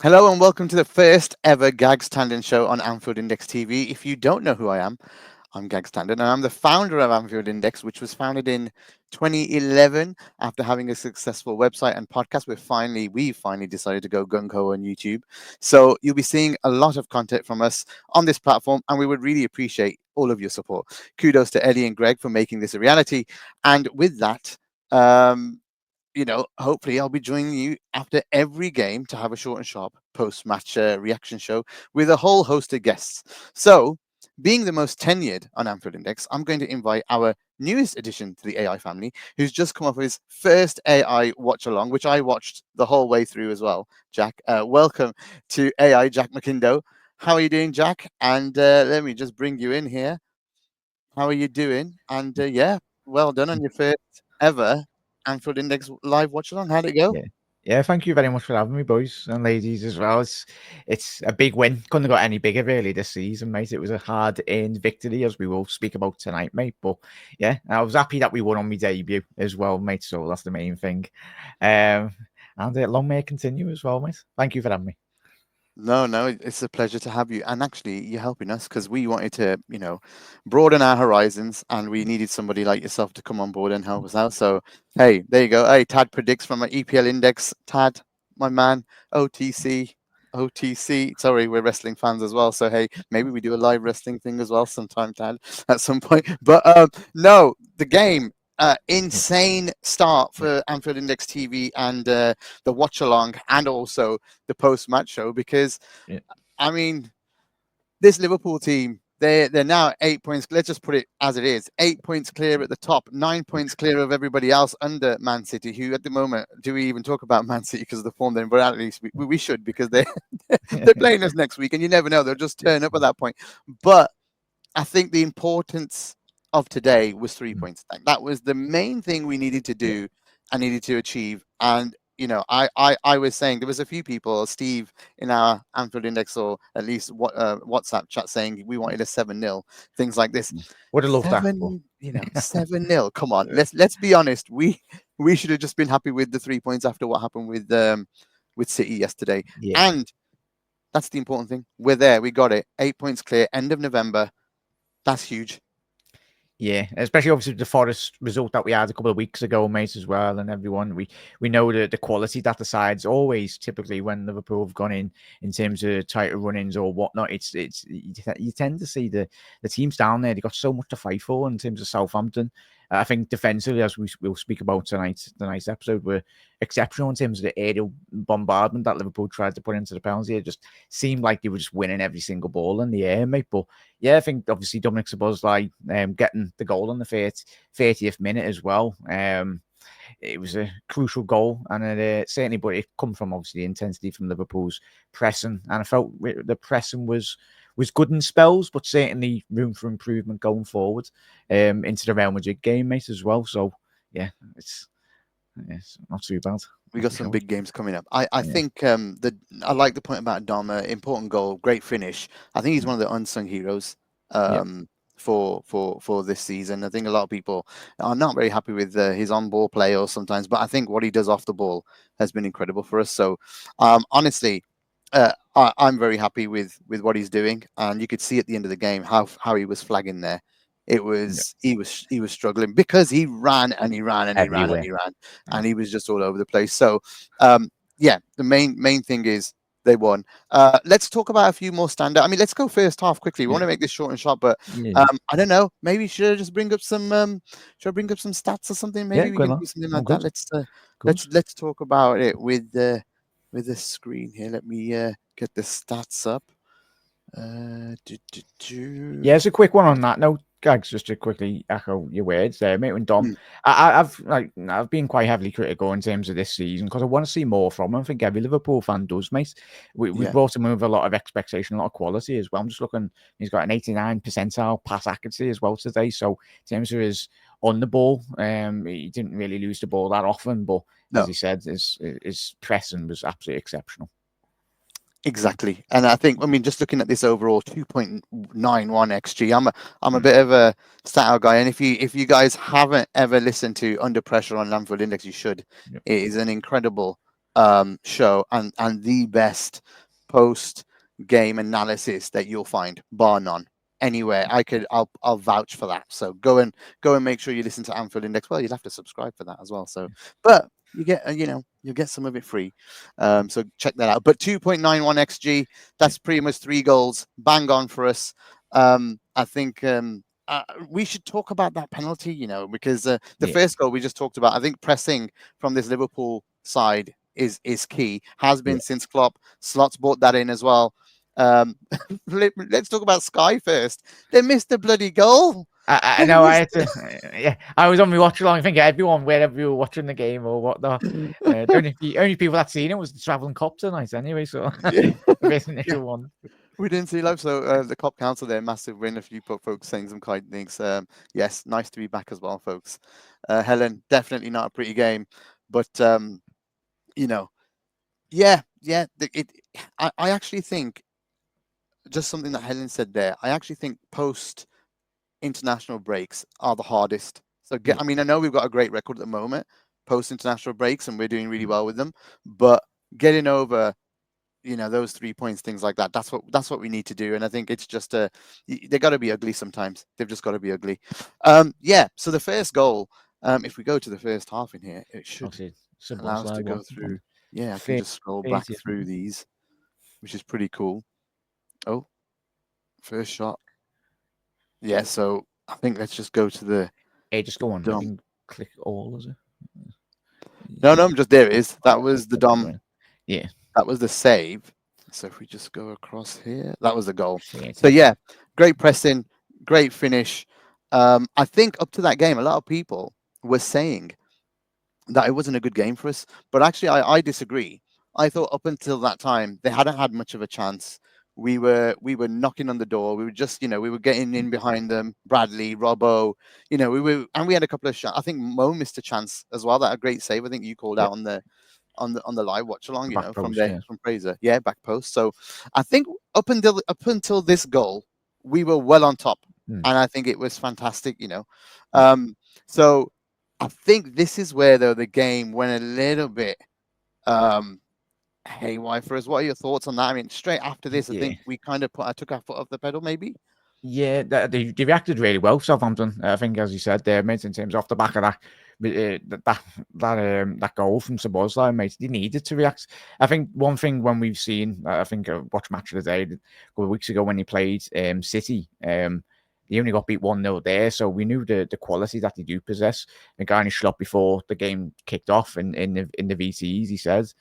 Hello and welcome to the first ever Gags Tandon show on Anfield Index TV. If you don't know who I am, I'm Gags Tandon and I'm the founder of Anfield Index, which was founded in 2011 after having a successful website and podcast. We finally decided to go gung ho on YouTube. So you'll be seeing a lot of content from us on this platform, and we would really appreciate all of your support. Kudos to Ellie and Greg for making this a reality. And with that, um, hopefully I'll be joining you after every game to have a short and sharp post-match reaction show with a whole host of guests. So, being the most tenured on Anfield Index, I'm going to invite our newest addition to the AI family, who's just come up with his first AI watch along, which I watched the whole way through as well. Jack, welcome to AI Jack McIndoe. How are you doing, Jack? And let me just bring you in here. How are you doing? And yeah, well done on your first ever Anfield Index live watch along. How'd it go? Yeah. Yeah, thank you very much for having me, boys and ladies, as well. It's a big win. Couldn't have got any bigger really this season, mate. It was a hard earned victory, as we will speak about tonight, mate. But yeah, I was happy that we won on my debut as well, mate. So that's the main thing. And long may it continue as well, mate. Thank you for having me. No, no, it's a pleasure to have you. And actually, you're helping us because we wanted to, broaden our horizons and we needed somebody like yourself to come on board and help us out. So, hey, there you go. Hey, Tad predicts from an EPL Index. Tad, my man, OTC. OTC. Sorry, we're wrestling fans as well. So, hey, maybe we do a live wrestling thing as well sometime, Tad, at some point. But no, the game. Insane start for Anfield Index TV and the watch along, and also the post match show because Yeah. I mean this Liverpool team they're now 8 points. Let's just put it as it is: 8 points clear at the top, 9 points clear of everybody else under Man City. Who at the moment do we even talk about Man City because of the form they're in? But at least we should because they're playing us next week, and you never know they'll just turn up at that point. But I think the importance of today was 3 points. That was the main thing we needed to Yeah. do and needed to achieve. And I was saying there was a few people, Steve in our Anfield Index or at least what WhatsApp chat saying we wanted a 7-0, things like this. Would have loved that. But 7-0. Come on, let's be honest. We should have just been happy with the 3 points after what happened with City yesterday. yeah. And that's the important thing. We're there. We got it. 8 points clear. End of November. That's huge. Yeah, especially obviously the Forest result that we had a couple of weeks ago, mate, as well, and everyone we know the quality that the sides always typically when Liverpool have gone in terms of tighter run-ins or whatnot. It's you tend to see the teams down there. They got so much to fight for in terms of Southampton. I think defensively, as we'll speak about tonight's episode, were exceptional in terms of the aerial bombardment that Liverpool tried to put into the penalty. It just seemed like they were just winning every single ball in the air, mate. But yeah, I think obviously Dominic Szoboszlai getting the goal on the 30th minute as well. It was a crucial goal, and it certainly, but it come from obviously the intensity from Liverpool's pressing, and I felt the pressing was good in spells, but certainly room for improvement going forward into the Real Madrid game, mate, as well. So yeah, it's not too bad. We Not got too some shabby. big games coming up. I Yeah, think I like the point about Dama. Important goal, great finish. I think he's one of the unsung heroes yeah, for this season. I think a lot of people are not very happy with his on ball play or sometimes, but I think what he does off the ball has been incredible for us. So honestly, I'm very happy with what he's doing, and you could see at the end of the game how he was flagging there. It yeah. was he was struggling because he ran and he ran and he ran and Everywhere. he ran Yeah, and he was just all over the place. So yeah, the main thing is they won. Let's talk about a few more standout. I mean, let's go first half quickly. We want yeah, to make this short and sharp, but yeah. I don't know. Maybe should I just bring up some should I bring up some stats or something? Yeah, Maybe we good can on. do something All like that. good. Let's Good. let's talk about it with the screen here. Let me get the stats up. Do, do, do. Yeah, it's a quick one on that note, Gags. Just to quickly echo your words there, mate. And Dom, Mm, I've been quite heavily critical in terms of this season because I want to see more from him. I think every Liverpool fan does, mate. We yeah. brought him with a lot of expectation, a lot of quality as well. I'm just looking; he's got an 89 percentile pass accuracy as well today. So in terms of his on the ball, he didn't really lose the ball that often, but as No. he said, his pressing was absolutely exceptional. Exactly. And I think, I mean, just looking at this overall 2.91 XG, I'm a Mm. bit of a stat guy. And if you guys haven't ever listened to Under Pressure on Anfield Index, you should. Yep. It is an incredible. show and the best post game analysis that you'll find, bar none. Anywhere I'll vouch for that. So go and make sure you listen to Anfield Index. Well, you'll have to subscribe for that as well. So, but you get you'll get some of it free. So check that out. But 2.91 xg, that's pretty much 3 goals, bang on for us. I think we should talk about that penalty, because the Yeah, first goal we just talked about, I think pressing from this Liverpool side is key, has yeah. been since Klopp. Slot's brought that in as well. Um, let's talk about Sky first. They missed the bloody goal. I They know. I missed. had to. Yeah, I was on my watch along. I think everyone, wherever you were watching the game or whatnot, the only people that seen it was the traveling cop tonight. Anyway, so Yeah. the best Yeah, initial one. we didn't see live. So the Cop Council there, massive win. A few folks saying some kind things. Yes, nice to be back as well, folks. Helen, definitely not a pretty game, but you know, yeah. I actually think just something that Helen said there. I actually think post international breaks are the hardest. So Yeah. I mean, I know we've got a great record at the moment post international breaks, and we're doing really well with them. But getting over, those 3 points, things like that. That's what we need to do. And I think it's just they got to be ugly sometimes. They've just got to be ugly. Yeah. So the first goal, if we go to the first half in here, it should Obviously, sub allow was us like to go one through. Yeah, I can thirty just scroll back 30th through minute. these, which is pretty cool. Oh, first shot. Yeah. So I think let's just go to the Hey, just go on. I dom. think click all, is it? No, no, just there it is. That Oh, was the there we dom. go. Yeah, That was the save. So if we just go across here, that was the goal. So 30th. yeah, great pressing, great finish. I think up to that game, a lot of people were saying that it wasn't a good game for us, but actually, I disagree. I thought up until that time they hadn't had much of a chance. We were knocking on the door. We were just we were getting in behind them. Bradley, Robbo, we had a couple of shots. I think Mo missed a chance as well. That a great save. I think you called Yeah, out on the live watch along, the back from post. there Yeah. from Fraser. Yeah, back post. So I think up until this goal, we were well on top, Hmm. and I think it was fantastic. Um, so I think this is where though the game went a little bit um haywire for us. What are your thoughts on that? I mean, straight after this, I Yeah. think we kind of I took our foot off the pedal, maybe. Yeah, they reacted really well, Southampton. I think, as you said, there, mate, in terms off the back of that goal from Sabozlai, mate, they needed to react. I think one thing when we've seen, I think I watched Match of the Day a couple of weeks ago when he played City. They only got beat 1-0 there, so we knew the quality that they do possess. The guy in his slot before the game kicked off in the VTEs, he said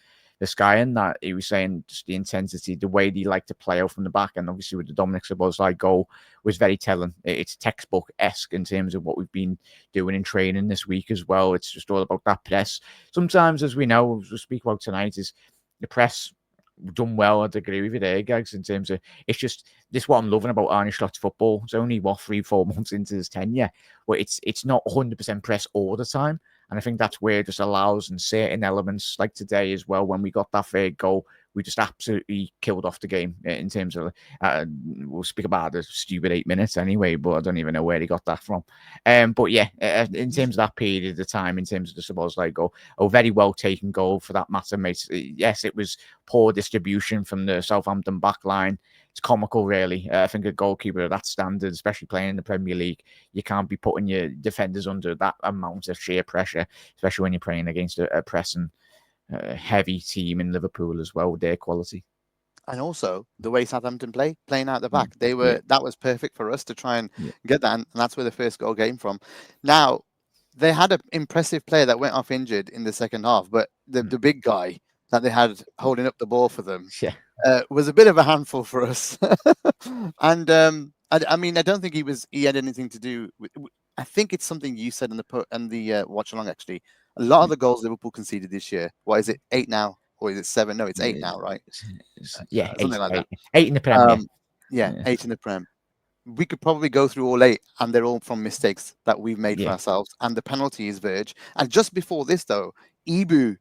the Sky, and that he was saying just the intensity, the way they like to play out from the back, and obviously with the Dominic Szoboszlai goal was very telling. It's textbook esque in terms of what we've been doing in training this week as well. It's just all about that press. Sometimes, as we know, as we speak about tonight, is the press done well. I'd agree with you there, Gags, in terms of it's just this what I'm loving about Arne Slot's football. It's only 3-4 months into his tenure, but it's not 100% press all the time. And I think that's where it just allows in certain elements, like today as well, when we got that third goal, we just absolutely killed off the game in terms of, we'll speak about the stupid 8 minutes anyway, but I don't even know where he got that from. But yeah, in terms of that period of time, in terms of the Szoboszlai goal, a very well taken goal for that matter, mate. Yes, it was poor distribution from the Southampton back line. It's comical, really. I think a goalkeeper of that standard, especially playing in the Premier League, you can't be putting your defenders under that amount of sheer pressure, especially when you're playing against a pressing heavy team in Liverpool as well with their quality. And also the way Southampton playing out the Mm. back, Yeah, that was perfect for us to try and yeah, get that, and that's where the first goal came from. Now they had an impressive player that went off injured in the second half, but the mm, the big guy that they had holding up the ball for them yeah, was a bit of a handful for us. And I mean, I don't think he had anything to do with. I think it's something you said in the watch along. Actually, a lot of yeah. the goals Liverpool conceded this year. What is it? 8 now, or is it 7? No, it's 8 Yeah, now, right? yeah, Something eight, like that. eight, eight in the Prem. Yeah, Yeah, yeah, 8 in the Prem. We could probably go through all 8, and they're all from mistakes that we've made for yeah, ourselves. And the penalty is Verge. And just before this, though, Ibu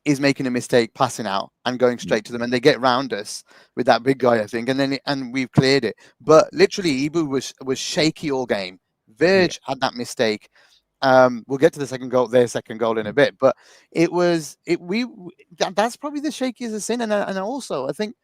is making a mistake, passing out and going yeah, straight to them, and they get round us with that big guy, I think, and we've cleared it. But literally, Ibu was shaky all game. yeah, Verge had that mistake. We'll get to the second goal, their second goal in a bit, but it was it we that's probably the shakiest of sin, and also I think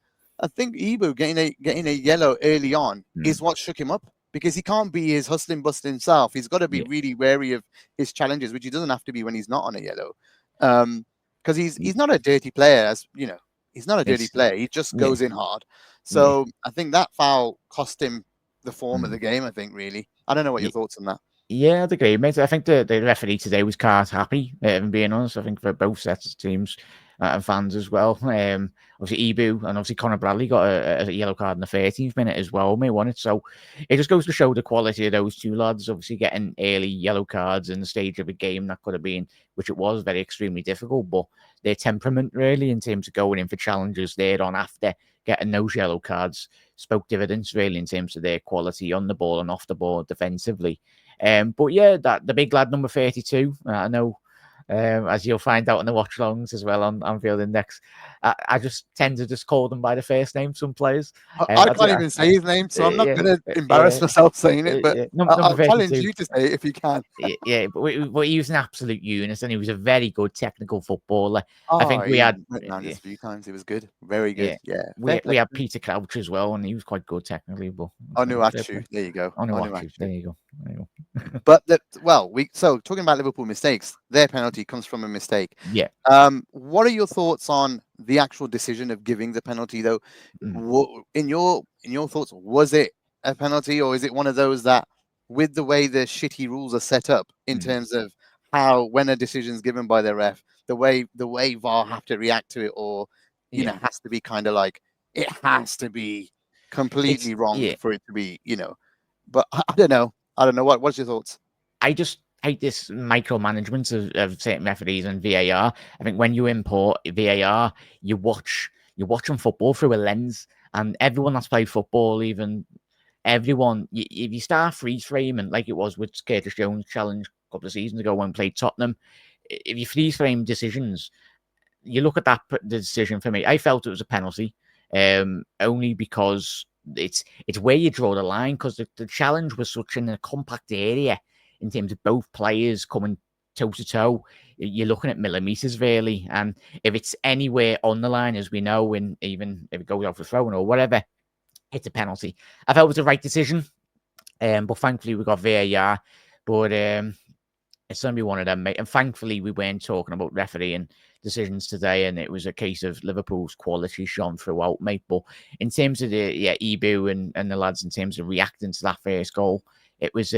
Ibu getting a yellow early on Mm. is what shook him up because he can't be his hustling busting self. He's got to be Yeah. really wary of his challenges, which he doesn't have to be when he's not on a yellow, because he's not a dirty player, as you know. He's not a dirty It's player. He just yeah. goes in hard. Yeah. So I think that foul cost him the form of the Mm. game. I think really. I don't know what your Yeah. thoughts on that. Yeah, I'd agree, mate. I think the referee today was quite happy, being honest. I think for both sets of teams and fans as well. Obviously, Ibu and obviously Conor Bradley got a yellow card in the 13th minute as well, may won it. So it just goes to show the quality of those two lads. Obviously, getting early yellow cards in the stage of a game that could have been, which it was, very extremely difficult. But their temperament, really, in terms of going in for challenges there on after getting those yellow cards, spoke dividends, really, in terms of their quality on the ball and off the ball defensively. But yeah, that the big lad number 32. I know, as you'll find out in the watch longs as well on Anfield Index. I just tend to just call them by the first name. Some players. I I, can't even say his name, so I'm not yeah, going to embarrass yeah, myself saying it, but number I'll challenge 32. you to say it if you can. Yeah, but he was an absolute unit, and he was a very good technical footballer. I Oh, think we he had, went round us a few times. He was good. Very good. yeah, Yeah. Fair play. we had Peter Crouch as well, and he was quite good technically. But fair Onuachu. play. There you go. On a watch, there Onuachu. you go. There you go. But well, we so talking about Liverpool mistakes, their penalty comes from a mistake. Yeah. What are your thoughts on the actual decision of giving the penalty, though? Mm. In your thoughts, was it a penalty, or is it one of those that, with the way the shitty rules are set up in Mm. terms of how when a decision is given by the ref, the way VAR have to react to it, or Yeah. has to be kind of like it has to be completely wrong Yeah. for it to be. But I don't know. I don't know. What's your thoughts? I just hate this micromanagement of certain referees and VAR. I think when you import VAR, you're watching football through a lens, and everyone that's played football, even everyone, if you start freeze framing like it was with Curtis Jones' challenge a couple of seasons ago when we played Tottenham, if you freeze frame decisions, you look at the decision for me. I felt it was a penalty, only because it's where you draw the line because the challenge was such in a compact area in terms of both players coming toe to toe. You're looking at millimeters really, and if it's anywhere on the line, as we know, and even if it goes off the throw or whatever, it's a penalty. I felt it was the right decision, but thankfully we got VAR. But it's going to be one of them, mate. And thankfully, we weren't talking about refereeing decisions today, and it was a case of Liverpool's quality shone throughout, mate. But in terms of the Ebu and the lads, in terms of reacting to that first goal, it was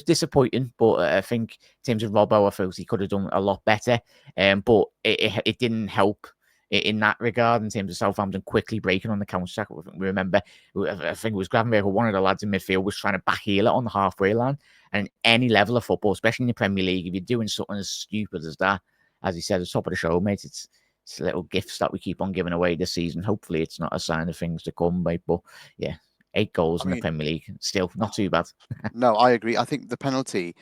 disappointing. But I think in terms of Robbo, I felt he could have done a lot better. But it didn't help in that regard in terms of Southampton quickly breaking on the counter attack. We remember, I think it was Gravenberg, one of the lads in midfield, was trying to back heel it on the halfway line. And any level of football, especially in the Premier League, if you're doing something as stupid as that, as he said at the top of the show, mate, it's little gifts that we keep on giving away this season. Hopefully, it's not a sign of things to come, mate. But yeah, 8 goals I in the mean, Premier League, still not too bad. no, I agree. I think the penalty,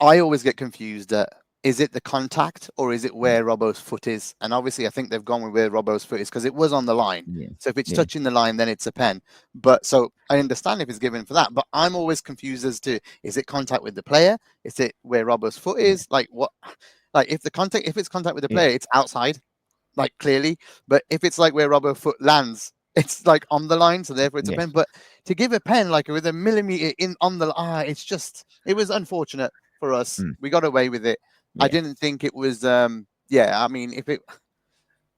I always get confused at, is it the contact or is it Mm. where Robbo's foot is? And obviously, I think they've gone with where Robbo's foot is because it was on the line. Yeah, So if it's yeah, touching the line, then it's a pen. But so I understand if it's given for that. But I'm always confused as to, is it contact with the player? Is it where Robbo's foot yeah, is? Like what? Like if it's contact with the yeah, player, it's outside, like clearly. But if it's like where Robbo's foot lands, it's like on the line, so therefore it's a yeah. pen. But to give a pen like with a millimeter in on the it was unfortunate for us. Mm, We got away with it. I yeah. didn't think it was. Yeah, I mean, if it,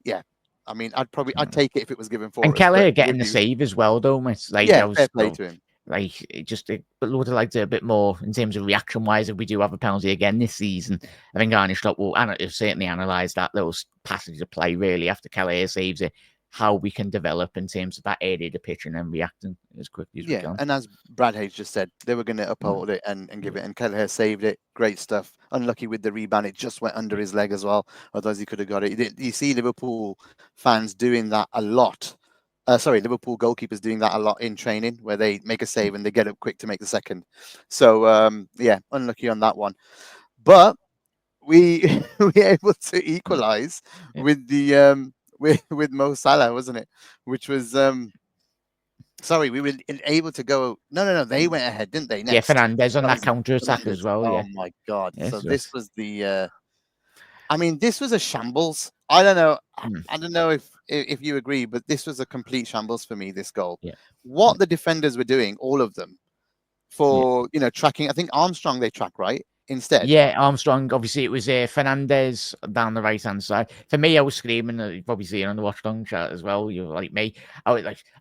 yeah, I mean, I'd Mm. take it if it was given And for us. But Kelleher getting with the you, save as well, though, mate. Like yeah, I fair was play to him. like it just but would have liked it a bit more in terms of reaction wise if we do have a penalty again this season. I think Arne Slot will certainly analyse that little passage of play really after Kelleher saves it, how we can develop in terms of that area of the pitch and then reacting as quickly as we Yeah, can. and as Brad Hayes just said, they were going to Mm, uphold it and give yeah, it, and Kelleher saved it. Great stuff. Unlucky with the rebound, it just went under his leg as well. Otherwise, he could have got it. You see Liverpool fans doing that a lot. Sorry, Liverpool goalkeepers doing that a lot in training, where they make a save and they get up quick to make the second. So yeah, unlucky on that one. But we we were able to mm, equalise yeah, with the with Mo Salah, wasn't it? Which was Sorry, we were able to go. No. They went ahead, didn't they? Yeah, Next, Fernandez on that that was counter attack as Fernandez. well. Oh Yeah, my god! yeah. So So this that's, was the. I mean, this was a shambles. I don't know. mm, I don't know if you agree, but this was a complete shambles for me. This goal, yeah, what the defenders were doing, all of them, yeah. for tracking. I think Armstrong they track right instead. Yeah, Armstrong. Obviously, it was Fernandez down the right hand side. For me, I was screaming. You've probably seen on the watch long chat as well. You're like me. I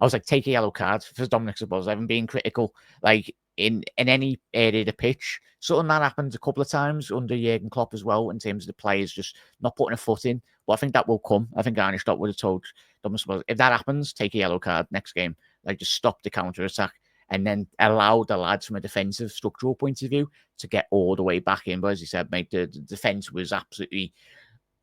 was like, take a yellow card for Dominic Szoboszlai. I haven't been critical, like in any area of the pitch. Something that happened a couple of times under Jurgen Klopp as well, in terms of the players just not putting a foot in. But I think that will come. I think Arne Slot would have told Dominic Szoboszlai, if that happens, take a yellow card next game. Like, just stop the counter attack and then allow the lads from a defensive structural point of view to get all the way back in. But as you said, mate, the defense was absolutely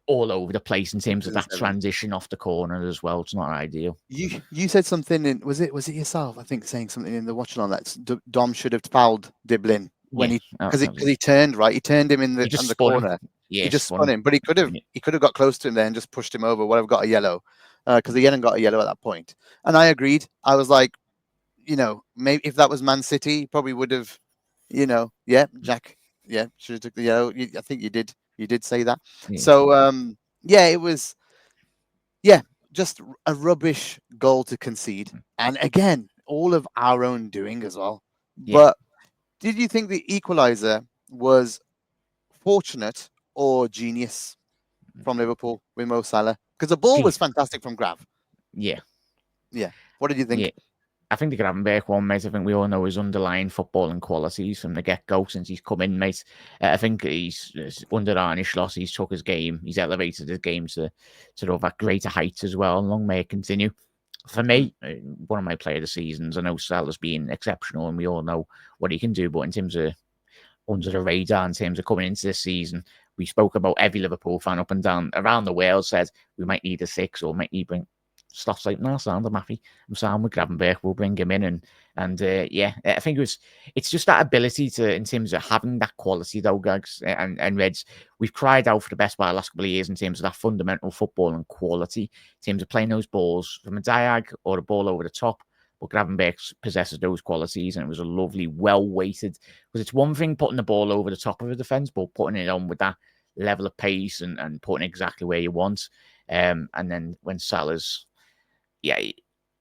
all over the place in terms of that 6 and 7. transition off the corner as well. It's not ideal. You said something in was it yourself? I think saying something in the watch on that Dom should have fouled Diblin when Yeah, he that because was, he turned right. He turned him in he the just on the spun him. corner. He Yeah, just spun spun him. him, but he could have Yeah, got close to him there and just pushed him over. Would have got a yellow because he hadn't got a yellow at that point. And I agreed. I was like, maybe if that was Man City, he probably would have, yeah, Jack, yeah, should have took the yellow. I think you did. You did say that. yeah, So yeah, it was. Yeah, just a rubbish goal to concede. And again, all of our own doing as well. yeah. But did you think the equalizer was fortunate or genius from Liverpool with Mo Salah? Because the ball Gee, was fantastic from Grav. yeah, Yeah. What did you yeah. think? I think the Gravenberch one, mate. I think we all know his underlying footballing qualities from the get go since he's come in, mate. I think he's under Arne Slot. He's took his game, he's elevated his game to sort of at greater heights as well. And long may it continue. For Mm. me, one of my player of the seasons. I know Salah's been exceptional, and we all know what he can do. But in terms of under the radar, in terms of coming into this season, we spoke about every Liverpool fan up and down around the world said we might need a six or might need bring. Sloth's like, no, sound, I'm happy. I'm sound with Gravenberch. We'll bring him in, and yeah, I think it's just that ability to, in terms of having that quality though, Gags and Reds. We've cried out for the best part of the last couple of years in terms of that fundamental football and quality, in terms of playing those balls from a diag or a ball over the top. But Gravenberch possesses those qualities, and it was a lovely, well weighted. Because it's one thing putting the ball over the top of a defence, but putting it on with that level of pace and putting it exactly where you want. And then when Salah's yeah,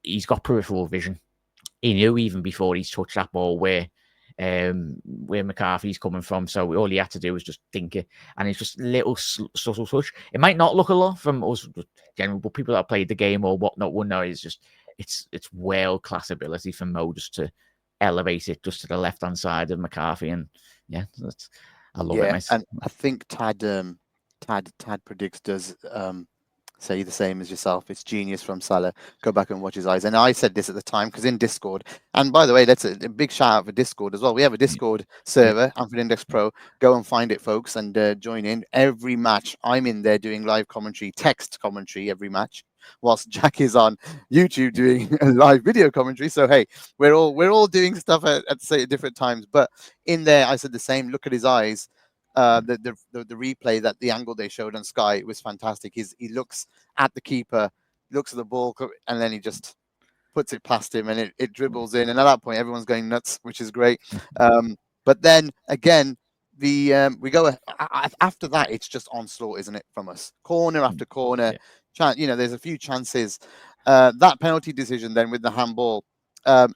he's got peripheral vision. He knew even before he's touched that ball where McCarthy's coming from. So all he had to do was just think it, and it's just little subtle touch. It might not look a lot from us, general, but people that have played the game or whatnot will know it's world class ability for Mo just to elevate it just to the left hand side of McCarthy, and yeah, I love it, Yeah, mate. and I think Tad predicts does say the same as yourself. It's genius from Salah. Go back and watch his eyes. And I said this at the time because in Discord, and by the way, that's a big shout out for Discord as well. We have a Yeah, Discord yeah, server, Anfield Index Pro. Go and find it, folks, and join in. Every match, I'm in there doing live commentary, text commentary every match, whilst Jack is on YouTube doing a live video commentary. So hey, we're all doing stuff at say different times. But in there, I said the same. Look at his eyes. The replay that the angle they showed on Sky was fantastic. He looks at the keeper, looks at the ball, and then he just puts it past him, and it dribbles in. And at that point, everyone's going nuts, which is great. But then again, we go after that. It's just onslaught, isn't it, from us? Corner after corner. yeah, There's a few chances. That penalty decision then with the handball,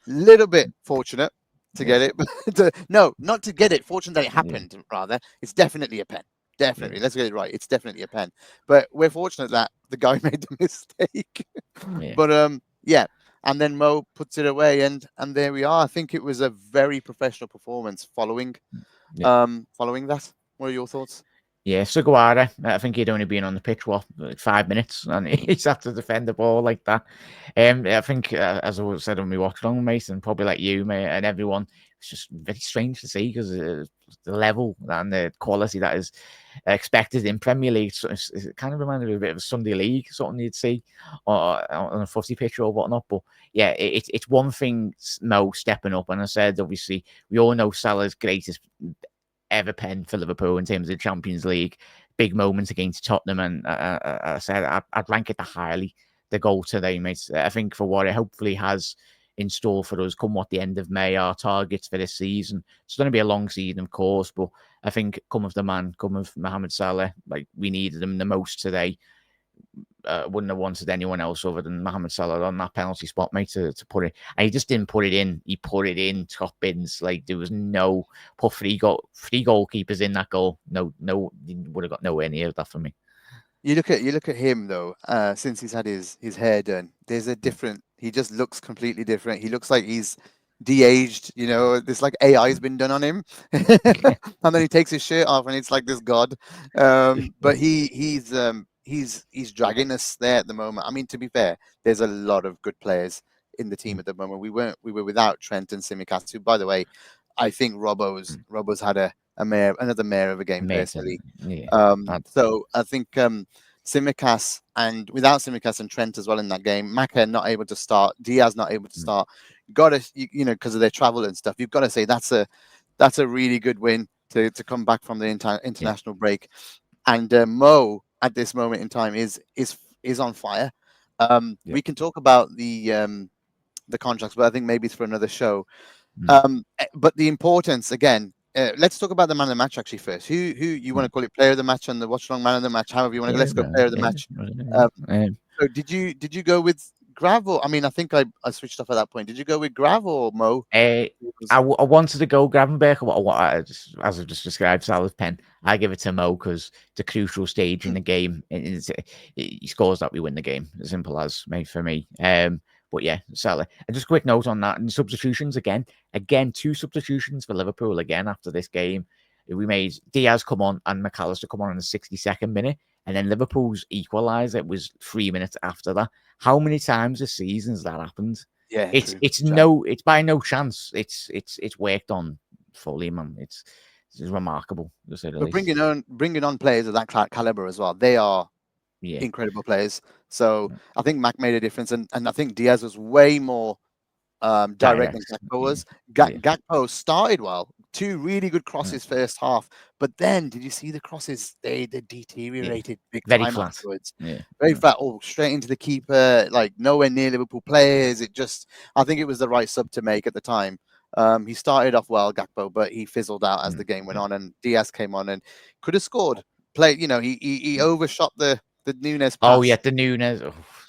little bit fortunate to yeah, get it. No, not to get it. Fortunate that it yeah, happened. Rather, it's definitely a pen. yeah, Definitely, let's get it right. It's definitely a pen. But we're fortunate that the guy made the mistake. yeah, But yeah, and then Mo puts it away, and there we are. I think it was a very professional performance following yeah. following that. What are your thoughts? Yeah, Sugawara, I think he'd only been on the pitch, like 5 minutes, and he's had to defend the ball like that. I think, as I said when we watched along, Mason, probably like you, mate, and everyone, it's just very strange to see because the level and the quality that is expected in Premier League. So it kind of reminded me a bit of a Sunday League, something you'd see on a footy pitch or whatnot. But yeah, it's one thing, Mo stepping up, and I said, obviously, we all know Salah's greatest ever pen for Liverpool in terms of the Champions League. Big moments against Tottenham, and I said I'd rank it the highly. The goal today, mate. I think for what it hopefully has in store for us come what the end of May, our targets for this season. It's going to be a long season, of course, but I think come of the man, come of Mohamed Salah, like we needed him the most today. Wouldn't have wanted anyone else other than Mohamed Salah on that penalty spot, mate, to put it. And he just didn't put it in. He put it in top bins. Like there was no put three goalkeepers in that goal. No, he would have got nowhere near that for me. You look at him though. Since he's had his hair done, there's a different. He just looks completely different. He looks like he's de-aged. You know, this like AI's been done on him, and then he takes his shirt off, and it's like this god. But he's dragging us there at the moment. I mean, to be fair, there's a lot of good players in the team at the moment. We were without Trent and Tsimikas, who, by the way, I think Robbo's had another mare of a game personally. So I think Tsimikas, and without Tsimikas and Trent as well in that game, Maka not able to start, Diaz not able to start. Got to, you know, because of their travel and stuff. You've got to say that's a really good win to come back from the international break. And Mo at this moment in time is on fire. We can talk about the contracts, but I think maybe it's for another show. But the importance again. Let's talk about the man of the match actually first. Who you want to call it, player of the match and the watch along man of the match, however you want to go. Let's go player of the match. So did you go with Grav, or I mean I think I switched off at that point. Did you go with Grav or Mo? I wanted to go Gravenberg. As I've just described, Salah's pen. I give it to Mo because it's a crucial stage in the game. He scores that we win the game. As simple as, mate, for me. But yeah, Salah. And just a quick note on that. And substitutions again, 2 substitutions for Liverpool again after this game. We made Diaz come on and McAllister come on in the 62nd minute. And then Liverpool's equaliser was 3 minutes after that. How many times this season has that happened? Yeah, it's by no chance. It's worked on fully, man. It's remarkable to say the least. Bringing on players of that caliber as well. They are incredible players. So I think Mac made a difference, and I think Diaz was way more direct than Gakpo was. Gakpo started well, 2 really good crosses first half, but then did you see the crosses? They deteriorated big very time flat. afterwards. Very flat, straight into the keeper, like nowhere near Liverpool players. I think it was the right sub to make at the time. He started off well, Gakpo, but he fizzled out as the game went on, and Diaz came on and could have scored. He overshot the Nunes pass. Oh yeah, the Nunes.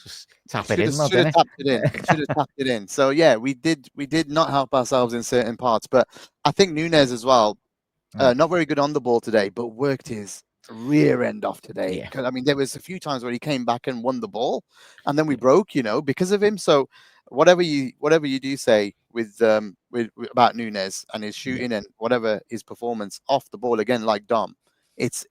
Just tap it in, should have tapped it in. Should have tapped it in. So yeah, we did not help ourselves in certain parts, but I think Nunes as well, not very good on the ball today, but worked his rear end off today. Because I mean, there was a few times where he came back and won the ball, and then we broke, because of him. So whatever you do say with about Nunes and his shooting and whatever his performance off the ball, again, like Dom, it's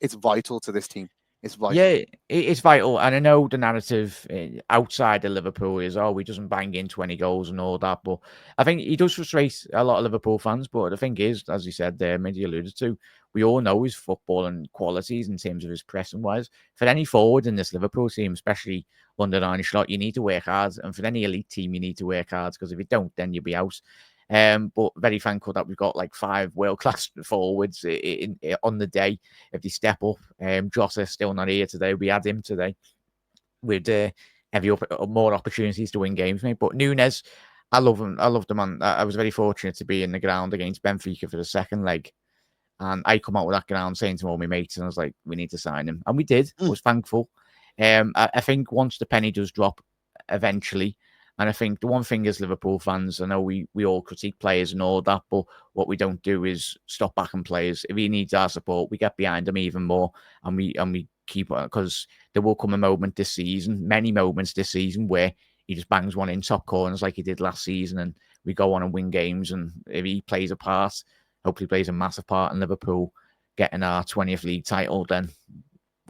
vital to this team. It's vital. Yeah, it's vital. And I know the narrative outside of Liverpool is, he doesn't bang in 20 goals and all that. But I think he does frustrate a lot of Liverpool fans. But the thing is, as you said there, maybe alluded to, we all know his footballing qualities in terms of his pressing wise. For any forward in this Liverpool team, especially under Arne Slot, you need to work hard. And for any elite team, you need to work hard, because if you don't, then you'll be out. But very thankful that we've got like 5 world-class forwards on the day if they step up. Jota's still not here today. We had him today with more opportunities to win games, mate. But Nunes, I love him. I loved him, man. I was very fortunate to be in the ground against Benfica for the second leg. And I come out with that ground saying to all my mates, and I was like, we need to sign him. And we did. I was thankful. I think once the penny does drop eventually, and I think the one thing as Liverpool fans, I know we all critique players and all that, but what we don't do is stop backing players. If he needs our support, we get behind him even more, and we keep, because there will come a moment this season, many moments this season, where he just bangs one in top corners like he did last season, and we go on and win games. And if he plays a part, hopefully plays a massive part in Liverpool getting our 20th league title, then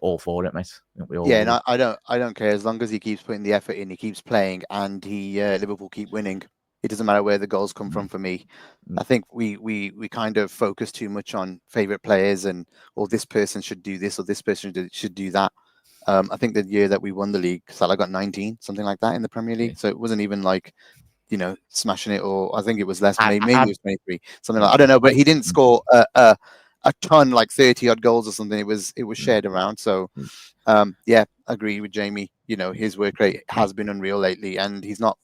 all for it, mate. And I don't care, as long as he keeps putting the effort in, he keeps playing, and Liverpool keep winning. It doesn't matter where the goals come from for me. I think we kind of focus too much on favorite players and, or this person should do this or this person should do that. I think the year that we won the league, Salah got 19, something like that in the Premier League. So it wasn't even like, smashing it, or I think it was less. Maybe it was 23, something like, I don't know, but he didn't score a ton, like 30 odd goals or something. It was shared around. So agree with Jamie. His work rate has been unreal lately, and he's not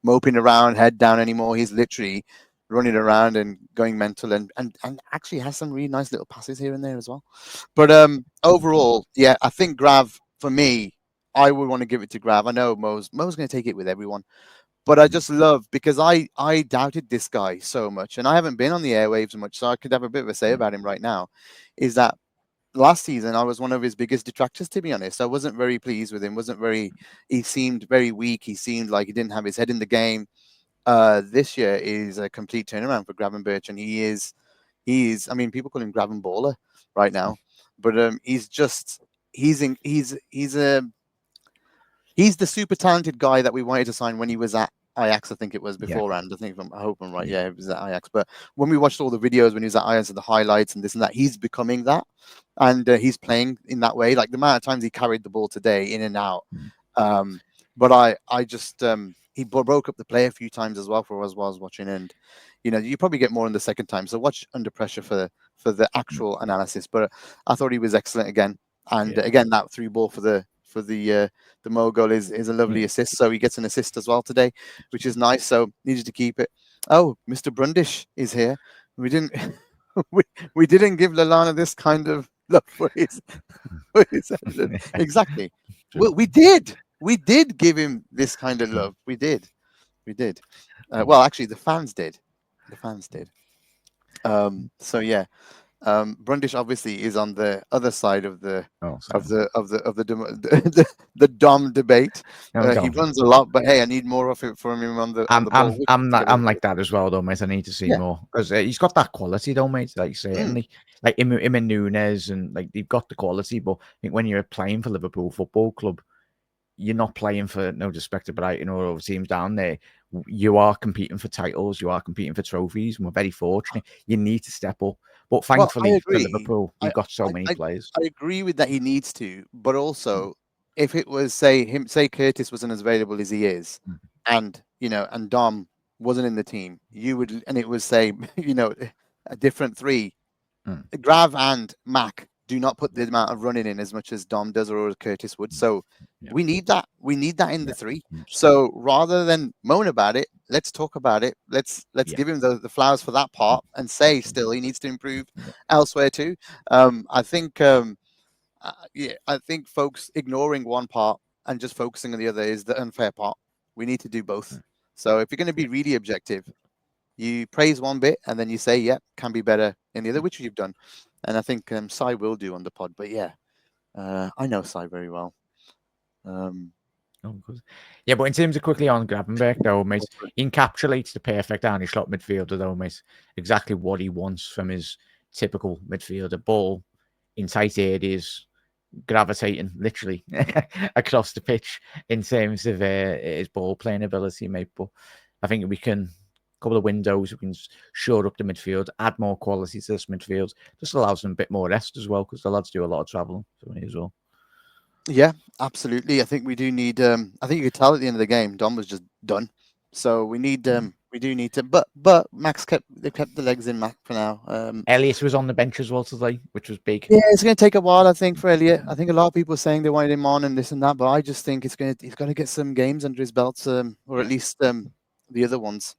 moping around, head down anymore. He's literally running around and going mental, and actually has some really nice little passes here and there as well. But overall, yeah, I think Grav for me, I would want to give it to Grav. I know Mo's going to take it with everyone, but I just love because I doubted this guy so much, and I haven't been on the airwaves much, so I could have a bit of a say about him right now. Is that last season I was one of his biggest detractors, to be honest. I wasn't very pleased with him. Wasn't very. He seemed very weak. He seemed like he didn't have his head in the game. This year is a complete turnaround for Gravenberch, and he is. I mean, people call him Graven Baller right now, but he's just he's the super talented guy that we wanted to sign when he was at Ajax. I think it was Yeah, beforehand. I hope I'm right. yeah, Yeah, it was at Ajax. But when we watched all the videos when he was at Ajax and the highlights and this and that, he's becoming that, and he's playing in that way. Like the amount of times he carried the ball today, in and out. Um, but I just he broke up the play a few times as well for us while I was watching, and you probably get more in the second time. So watch under pressure for the actual analysis. But I thought he was excellent again, and yeah, again that through ball for the Mo goal is a lovely yeah. assist. So he gets an assist as well today, which is nice. So needed to keep it. Oh, Mr. Brundish is here. We didn't we, we didn't give Lalana this kind of love for his effort. Exactly. True. Well, we did give him this kind of love. We did. Well, actually, the fans did. The fans did. So yeah, Brundish obviously is on the other side of the Oh, of so the of the of the the Dom debate. no, He Dom. runs a lot, but hey, I need more of it from him on the ball. Which I think a I'm little like bit. that as well, though, mate. I need to see Yeah. more because he's got that quality, though, mate. Like Mm. certainly, like him and Nunes, and like they've got the quality. But I think when you're playing for Liverpool Football Club, you're not playing for no disrespect to Brighton or other teams down there. You are competing for titles. You are competing for trophies. And we're very fortunate. You need to step up. But Well, I thankfully for agree. Liverpool, I, we've got so I many I players. I agree with that. He needs to, but Mm, also if it was say Curtis wasn't as available as he is, mm, and Dom wasn't in the team, you would, and it was say a different three. mm, Grav and Mac do not put the amount of running in as much as Dom does or Curtis would. mm. So Yeah, we need that. We need that in the yeah, three. 100%. So rather than moan about it, let's talk about it. Let's Yeah, give him the flowers for that mm, part and say absolutely. still he needs to improve Yeah, elsewhere too. I think yeah, I think folks ignoring one part and just focusing on the other is the unfair part. We need to do both. mm, So if you're going to yeah, be really objective, you praise one bit and then you say, yeah, can be better in the other, mm. which you've done. And I think Sai will do on the pod. But yeah, I know Sai very well. Um, Oh, good. Yeah, but in terms of quickly on Gravenberch, though, mate, he encapsulates the perfect Arnie Slot midfielder, though, mate. Exactly what he wants from his typical midfielder. Ball in tight areas, gravitating literally across the pitch in terms of his ball playing ability, mate. But I think we can, couple of windows, we can shore up the midfield, add more quality to this midfield. Just allows them a bit more rest as well, because the lads do a lot of travelling for me as well. yeah, absolutely. I think we do need. I think you could tell at the end of the game, Dom was just done. So we need. We do need to. But Max they kept the legs in Mac for now. Elliot was on the bench as well today, which was big. Yeah, it's going to take a while, I think, for Elliot. I think a lot of people are saying they wanted him on and this and that, but I just think he's going to get some games under his belt, or at Yeah. least the other ones.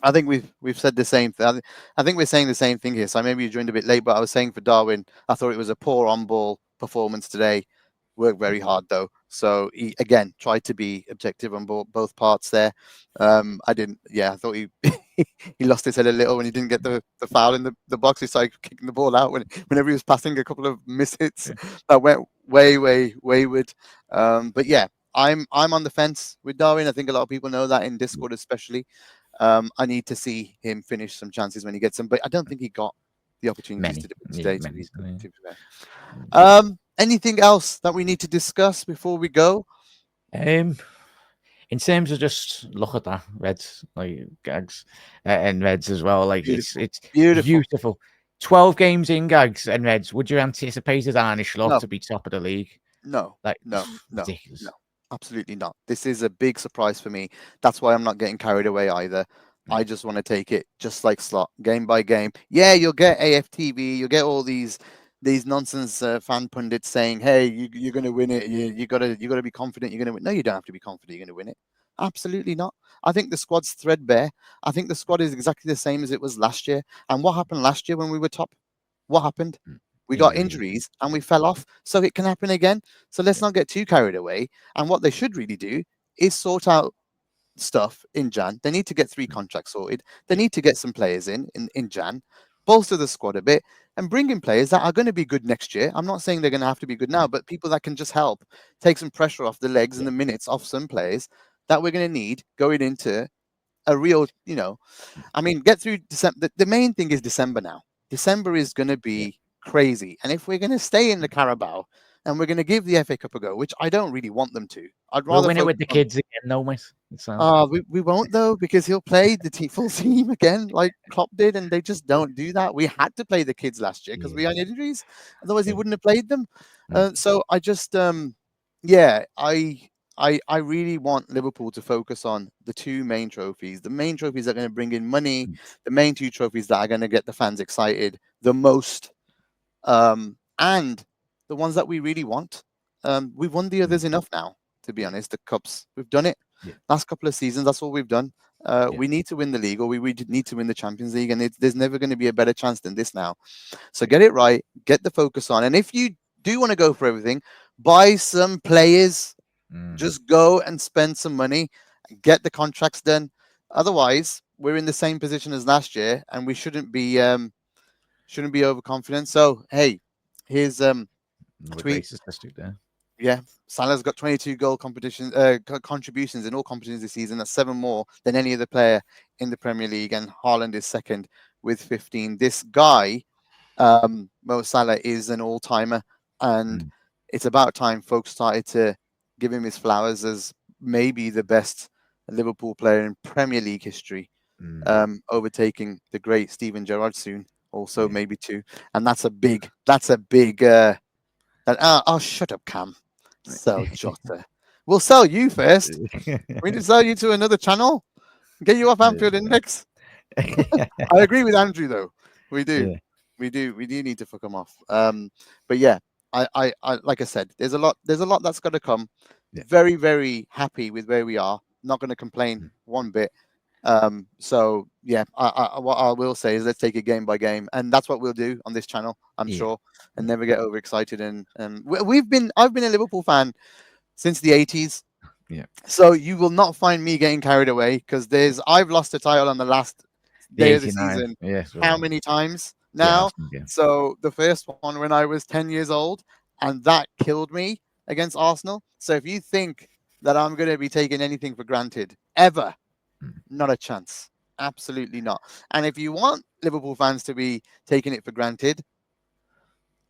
I think we've said the same thing. I think we're saying the same thing here. So maybe you joined a bit late, but I was saying for Darwin, I thought it was a poor on ball performance today. Worked very hard though. So he again tried to be objective on both parts there. I didn't. Yeah, I thought he he lost his head a little when he didn't get the foul in the box. He started kicking the ball out whenever he was passing a couple of mishits Yeah. that went way wayward. But yeah, I'm on the fence with Darwin. I think a lot of people know that in Discord especially. I need to see him finish some chances when he gets them, but I don't think he got the opportunities to Many. do it Yeah, today. To many. be Yeah. to be fair. Mm. Anything else that we need to discuss before we go? Um, in terms of just look at that Reds, like Gags, and Reds as well. Like Beautiful, it's beautiful. beautiful. 12 games in Gags and Reds. Would you anticipate Arnie Slot No, to be top of the league? no, Like no, no, ridiculous. no. Absolutely not. This is a big surprise for me. That's why I'm not getting carried away either. Yeah. I just want to take it just like slot, game by game. Yeah, you'll get AFTV, you'll get all these nonsense fan pundits saying, "Hey, you're going to win it. You got to be confident you're going to win." No, you don't have to be confident you're going to win it. Absolutely not. I think the squad's threadbare. I think the squad is exactly the same as it was last year. And what happened last year when we were top? What happened? Mm. We got Injuries. injuries and we fell off. So it can happen again. So let's Yeah. not get too carried away. And what they should really do is sort out stuff in Jan. They need to get three Mm. contracts sorted. They Yeah. need to get some players in Jan, bolster the squad a bit, and bring in players that are going to be good next year. I'm not saying they're going to have to be good now, Mm. but people that can just help take some pressure off the legs and Yeah. the minutes off some players that we're going to need going into a real, Mm. I mean, get through December. The main thing is December now. December is going to Yeah. be crazy. And if we're going to stay in the Mm. Carabao and we're going to give the FA Cup a go, which I don't really want them to, I'd We'll rather win it focus with the on. kids again, though, mate. So We won't though because he'll play the full team again like Klopp did, and they just don't do that. We had to play the kids last year because yeah. we had injuries, otherwise he Yeah. wouldn't have played them. Mm. So I just yeah, I really want Liverpool to focus on the two main trophies, the main trophies that are going to bring in money, Mm. the main two trophies that are going to get the fans excited the most, and the ones that we really want. We've won the Mm. others enough now, to be Yeah. honest. The cups, we've done it. Yeah. Last couple of seasons, that's all we've done. Yeah. We need to win the league, or we need to win the Champions League, and there's never going to be a better chance than this now. So Yeah. get it right, get the focus on, and if you do want to go for everything, buy some players. Mm. Just go and spend some money, get the contracts done. Otherwise, we're in the same position as last year, and we shouldn't be overconfident. So hey, here's a Another tweet. great statistic there. Yeah, Salah's got 22 goal competition contributions in all competitions this season. That's 7 more than any other player in the Premier League, and Haaland is second with 15. This guy, Mo Salah, is an all-timer, and Mm. it's about time folks started to give him his flowers as maybe the best Liverpool player in Premier League history, Mm. overtaking the great Steven Gerrard soon. Also, Yeah. maybe two, and that's a big. Oh, shut up, Cam. Sell Jota. We'll sell you first. We need to sell you to another channel. Get you off Anfield Index. I agree with Andrew though. We do. Yeah. We do need to fuck them off. But yeah, like I said, there's a lot that's got to come. Yeah. Very, very happy with where we are. Not going to complain Mm. one bit. So yeah, what I will say is let's take it game by game, and that's what we'll do on this channel, I'm Yeah. sure, and Mm. never get overexcited. And I've been a Liverpool fan since the 80s. Yeah. So you will not find me getting carried away because I've lost a title on the last The day of the 89. season Yeah. how So many times yeah. now? Yeah. So the first one when I was 10 years old, and that killed me against Arsenal. So if you think that I'm going to be taking anything for granted ever, Mm. not a chance. Absolutely not. And if you want Liverpool fans to be taking it for granted,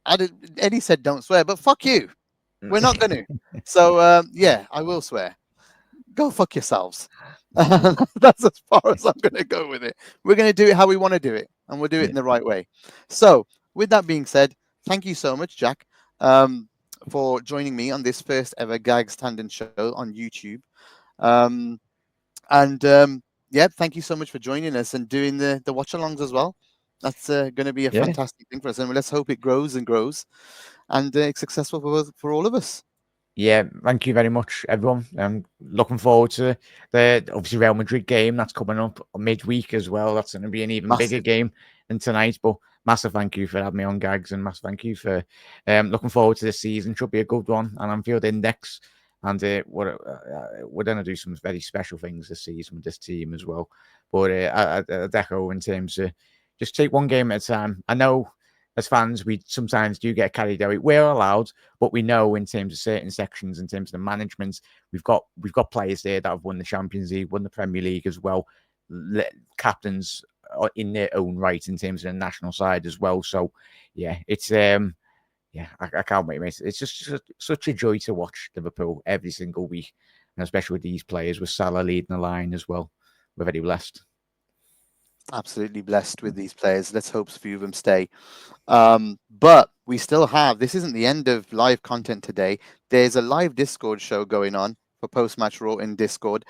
Eddie said don't swear, but fuck you. We're not going to. So yeah, I will swear. Go fuck yourselves. That's as far as I'm going to go with it. We're going to do it how we want to do it, and we'll do it Yeah. in the right way. So, with that being said, thank you so much, Jack, for joining me on this first ever Gags Tandon show on YouTube. Um, and yeah, thank you so much for joining us and doing the watch alongs as well. That's going to be a Yeah. fantastic thing for us, and let's hope it grows and grows, and it's successful for all of us. Yeah, thank you very much, everyone. I'm looking forward to the obviously Real Madrid game that's coming up midweek as well. That's going to be an even bigger Massive. game than tonight. But massive thank you for having me on, Gags, and massive thank you for looking forward to this season. Should be a good one on Anfield Index, and we're going to do some very special things this season with this team as well. But I echo in terms of just take one game at a time. I know as fans, we sometimes do get carried away. We're allowed, but we know in terms of certain sections, in terms of the management, we've got players there that have won the Champions League, won the Premier League as well, captains in their own right in terms of the national side as well. So yeah, it's yeah, I can't wait, mate. It's just such a joy to watch Liverpool every single week, and especially with these players, with Salah leading the line as well. We're very blessed. Absolutely blessed with these players. Let's hope a few of them stay. But we still have, this isn't the end of live content today. There's a live Discord show going on for Post Match Raw in Discord.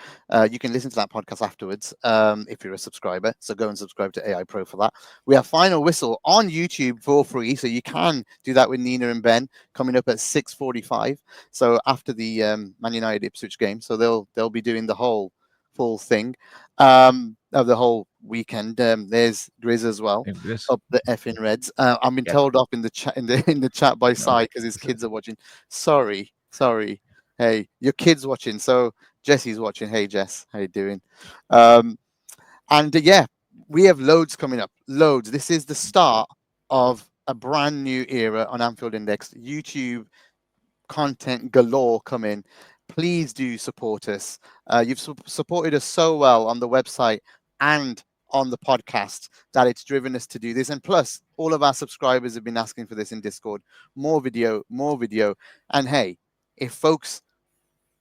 You can listen to that podcast afterwards if you're a subscriber. So go and subscribe to AI Pro for that. We have Final Whistle on YouTube for free, so you can do that with Nina and Ben coming up at 6:45. So after the Man United Ipswich game, so they'll be doing the whole full thing of the whole weekend. There's Grizz as well. If this, Up the effing Reds. I've been yeah, told off in the chat in the chat by no, Sai because his kids are watching. Sorry, sorry. Hey, your kids watching. So Jesse's watching. Hey Jess, how you doing? Um, and yeah, we have loads coming up. Loads. This is the start of a brand new era on Anfield Index. YouTube content galore coming. Please do support us. You've supported us so well on the website and on the podcast that it's driven us to do this. And plus, all of our subscribers have been asking for this in Discord. More video, more video. And hey, if folks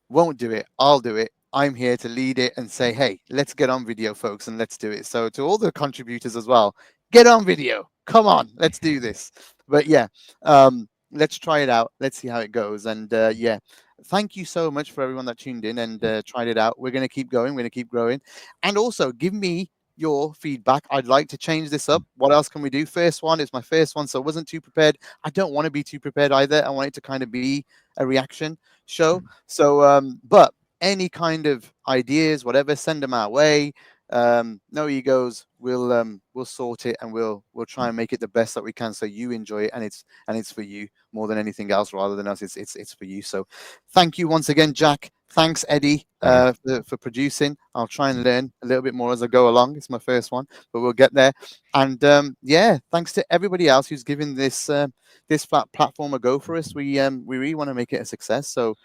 won't do it, I'll do it. I'm here to lead it and say, hey, let's get on video, folks, and let's do it. So to all the contributors as well, get on video. Come on, let's do this. But yeah, let's try it out. Let's see how it goes. And yeah, thank you so much for everyone that tuned in and tried it out. We're going to keep going. We're going to keep growing. And also give me your feedback. I'd like to change this up. What else can we do? First one is my first one, so I wasn't too prepared. I don't want to be too prepared either. I want it to kind of be a reaction show. So, but any kind of ideas, whatever, send them our way. No egos. We'll sort it and we'll try and make it the best that we can so you enjoy it and it's for you more than anything else rather than us. It's for you. So thank you once again, Jack. Thanks, Eddie, for producing. I'll try and learn a little bit more as I go along. It's my first one, but we'll get there. And yeah, thanks to everybody else who's given this platform a go for us. We really want to make it a success. So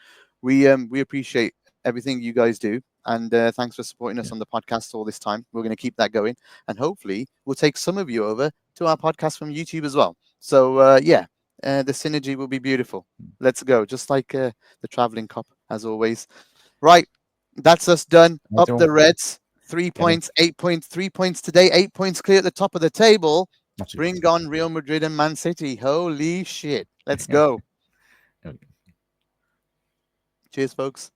we appreciate everything you guys do. And thanks for supporting us on the podcast all this time. We're going to keep that going. And hopefully we'll take some of you over to our podcast from YouTube as well. So yeah, the synergy will be beautiful. Let's go. Just like the traveling cop, as always. Right. That's us done. I Up don't the Reds. 3 get it. points, 8 points, 3 points today. 8 points clear at the top of the table. Not too Bring bad. on Real Madrid and Man City. Holy shit. Let's go. Okay. Cheers, folks.